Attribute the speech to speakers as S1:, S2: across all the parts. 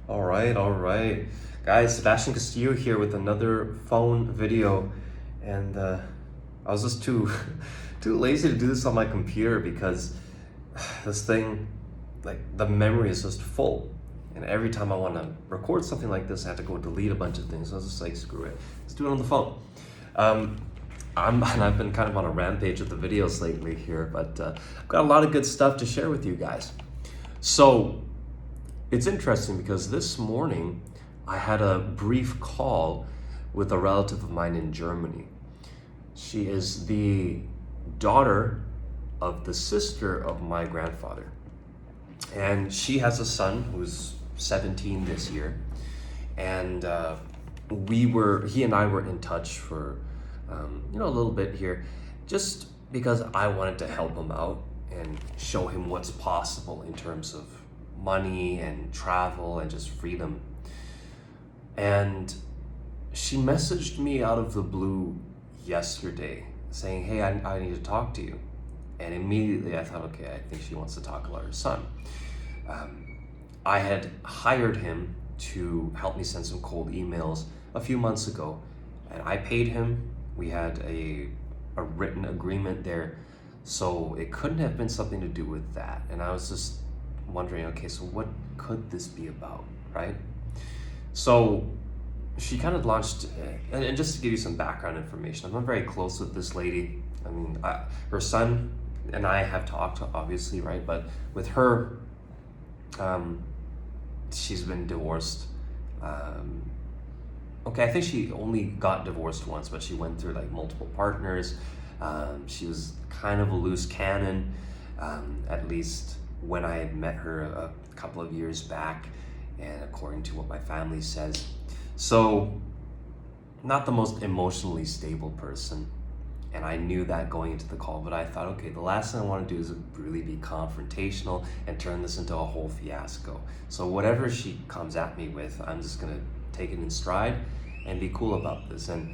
S1: All right. Guys, Sebastian Castillo here with another phone video. And I was just too too lazy to do this on my computer because this thing, like the memory is just full. And every time I want to record something like this, I have to go delete a bunch of things. So I was just like, screw it. Let's do it on the phone. Um, and I've been kind of on a rampage with the videos lately here, but I've got a lot of good stuff to share with you guys. So it's interesting because this morning I had a brief call with a relative of mine in Germany. She is the daughter of the sister of my grandfather. And she has a son who's 17 this year. And he and I were in touch for, a little bit here, just because I wanted to help him out and show him what's possible in terms of money and travel and just freedom. And she messaged me out of the blue yesterday saying, hey, I need to talk to you. And immediately I thought, okay, I think she wants to talk about her son. I had hired him to help me send some cold emails a few months ago, and I paid him. We had a written agreement there, so it couldn't have been something to do with that. And I was just wondering, okay, so what could this be about, right? So she kind of launched, and just to give you some background information, I'm not very close with this lady. I mean, her son and I have talked, obviously, right? But with her, she's been divorced. Okay, I think she only got divorced once, but she went through like multiple partners. She was kind of a loose cannon, at least when I had met her a couple of years back, and according to what my family says. So, not the most emotionally stable person. And I knew that going into the call, but I thought, okay, the last thing I want to do is really be confrontational and turn this into a whole fiasco. So whatever she comes at me with, I'm just gonna take it in stride and be cool about this. And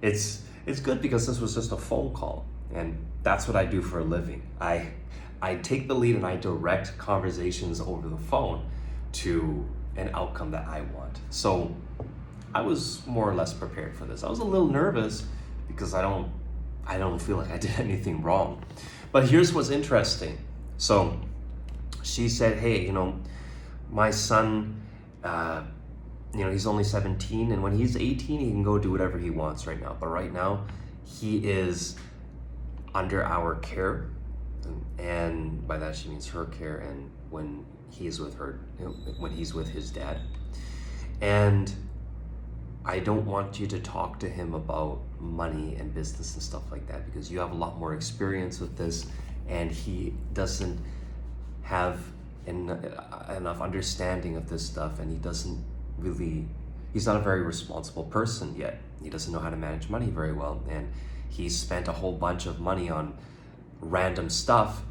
S1: it's good because this was just a phone call, and that's what I do for a living. I take the lead and I direct conversations over the phone to an outcome that I want. So I was more or less prepared for this. I was a little nervous because I don't feel like I did anything wrong. But here's what's interesting. So she said, hey, my son, he's only 17, and when he's 18, he can go do whatever he wants right now. But right now, he is under our care. And by that, she means her care, and when he's with her, when he's with his dad. And I don't want you to talk to him about money and business and stuff like that because you have a lot more experience with this, and he doesn't have enough understanding of this stuff, and he's not a very responsible person yet. He doesn't know how to manage money very well, and he's spent a whole bunch of money on random stuff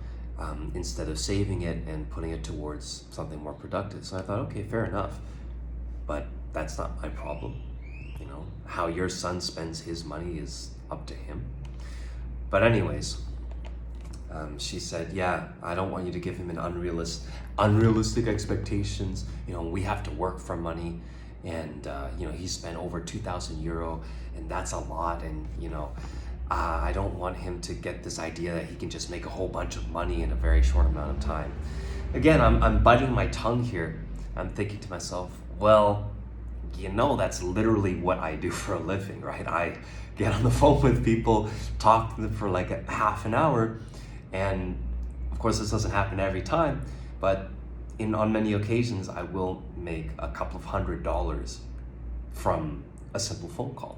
S1: instead of saving it and putting it towards something more productive. So I thought, okay, fair enough, but that's not my problem. How your son spends his money is up to him. But anyways, she said, yeah, I don't want you to give him an unrealistic expectations. We have to work for money, and he spent over 2,000 euro, and that's a lot. And I don't want him to get this idea that he can just make a whole bunch of money in a very short amount of time. Again, I'm biting my tongue here. I'm thinking to myself, well, that's literally what I do for a living, right? I get on the phone with people, talk to them for like a half an hour, and of course this doesn't happen every time, but on many occasions I will make a couple of $100 from a simple phone call.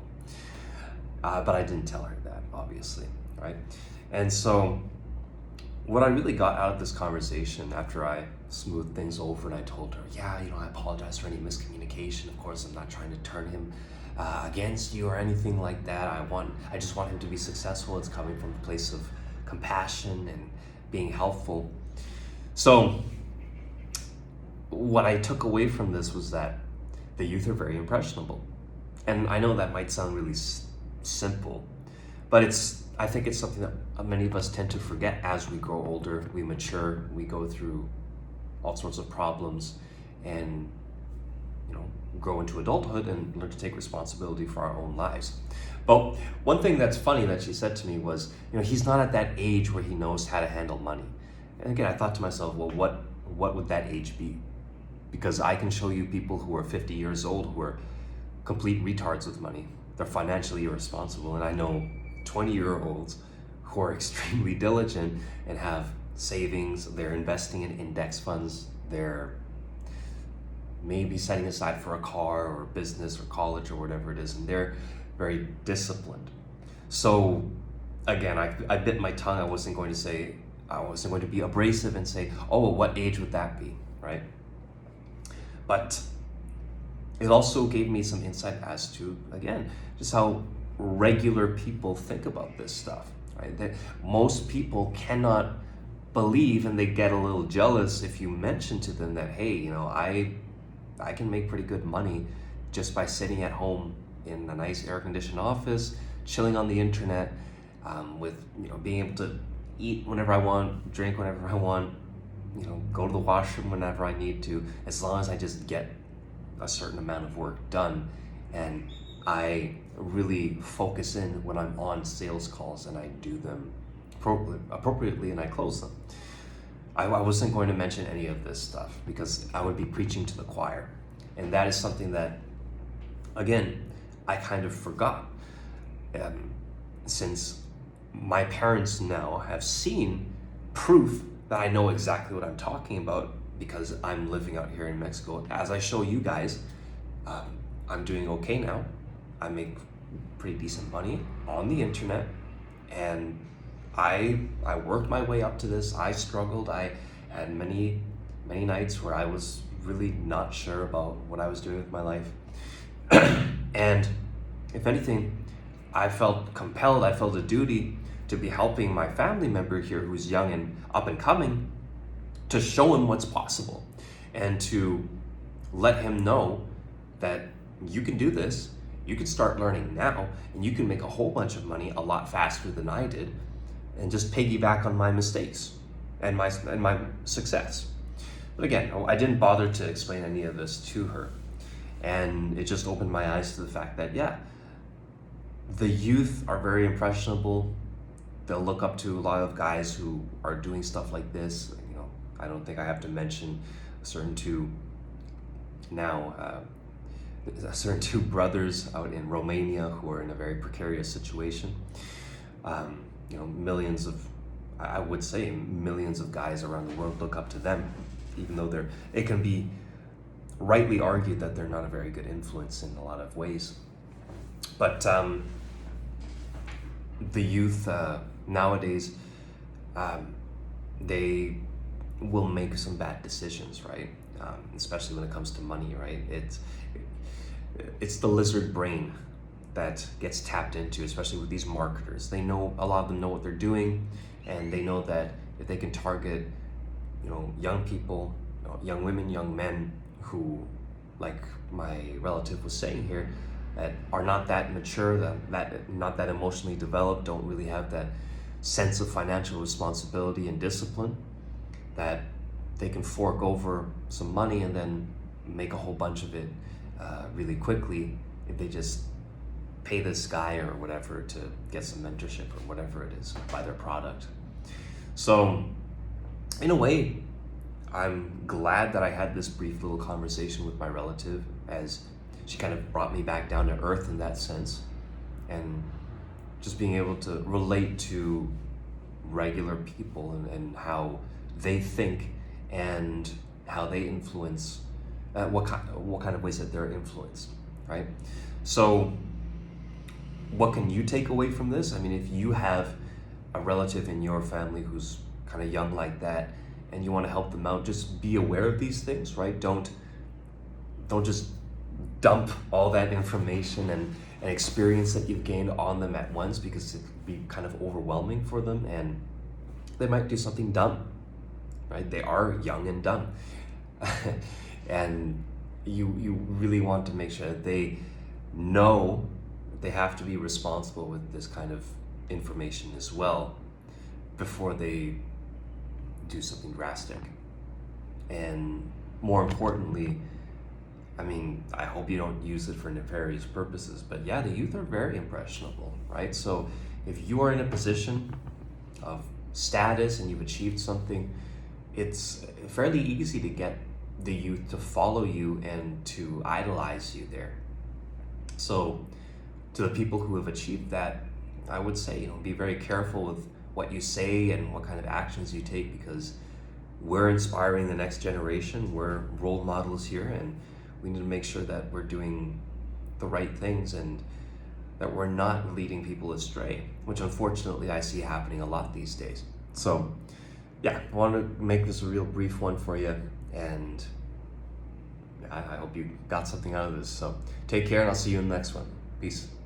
S1: But I didn't tell her that, obviously, right? And so what I really got out of this conversation after I smoothed things over and I told her, yeah, I apologize for any miscommunication. Of course, I'm not trying to turn him against you or anything like that. I just want him to be successful. It's coming from a place of compassion and being helpful. So what I took away from this was that the youth are very impressionable. And I know that might sound really simple, but I think it's something that many of us tend to forget as we grow older, we mature, we go through all sorts of problems, and grow into adulthood and learn to take responsibility for our own lives. But one thing that's funny that she said to me was, he's not at that age where he knows how to handle money. And again, I thought to myself, well, what would that age be? Because I can show you people who are 50 years old who are complete retards with money. They're financially irresponsible. And I know 20-year-olds who are extremely diligent and have savings. They're investing in index funds. They're maybe setting aside for a car or business or college or whatever it is. And they're very disciplined. So again, I bit my tongue. I wasn't going to be abrasive and say, oh, well, what age would that be, right? But it also gave me some insight as to, again, just how regular people think about this stuff, right? That most people cannot believe, and they get a little jealous if you mention to them that, hey, I can make pretty good money just by sitting at home in a nice air-conditioned office, chilling on the internet, with being able to eat whenever I want, drink whenever I want, go to the washroom whenever I need to, as long as I just get a certain amount of work done, and I really focus in when I'm on sales calls and I do them appropriately and I close them. I wasn't going to mention any of this stuff because I would be preaching to the choir, and that is something that, again, I kind of forgot, since my parents now have seen proof that I know exactly what I'm talking about because I'm living out here in Mexico. As I show you guys, I'm doing okay now. I make pretty decent money on the internet, and I worked my way up to this. I struggled. I had many nights where I was really not sure about what I was doing with my life. And if anything, I felt compelled, I felt a duty to be helping my family member here who's young and up and coming, to show him what's possible and to let him know that you can do this, you can start learning now, and you can make a whole bunch of money a lot faster than I did, and just piggyback on my mistakes and my success. But again, I didn't bother to explain any of this to her. And it just opened my eyes to the fact that, yeah, the youth are very impressionable. They'll look up to a lot of guys who are doing stuff like this. I don't think I have to mention certain two brothers out in Romania who are in a very precarious situation. Millions of guys around the world look up to them, even though it can be rightly argued that they're not a very good influence in a lot of ways. But the youth nowadays, they will make some bad decisions, right? Especially when it comes to money, right? It's the lizard brain that gets tapped into, especially with these marketers. A lot of them know what they're doing, and they know that if they can target, young people, young women, young men who, like my relative was saying here, that are not that mature, that not that emotionally developed, don't really have that sense of financial responsibility and discipline, that they can fork over some money and then make a whole bunch of it really quickly if they just pay this guy or whatever to get some mentorship or whatever it is, buy their product. So in a way, I'm glad that I had this brief little conversation with my relative, as she kind of brought me back down to earth in that sense, and just being able to relate to regular people and how they think and how they influence, what kind of ways that they're influenced, right? So what can you take away from this? I mean, if you have a relative in your family who's kind of young like that and you want to help them out, just be aware of these things, right? Don't just dump all that information and experience that you've gained on them at once, because it can be kind of overwhelming for them and they might do something dumb, right? They are young and dumb. And you really want to make sure that they know that they have to be responsible with this kind of information as well before they do something drastic. And more importantly, I mean, I hope you don't use it for nefarious purposes. But yeah, the youth are very impressionable, right? So if you are in a position of status and you've achieved something, it's fairly easy to get the youth to follow you and to idolize you there. So to the people who have achieved that, I would say, be very careful with what you say and what kind of actions you take, because we're inspiring the next generation. We're role models here, and we need to make sure that we're doing the right things and that we're not leading people astray, which unfortunately I see happening a lot these days. So yeah, I want to make this a real brief one for you, and I hope you got something out of this. So take care, and I'll see you in the next one. Peace.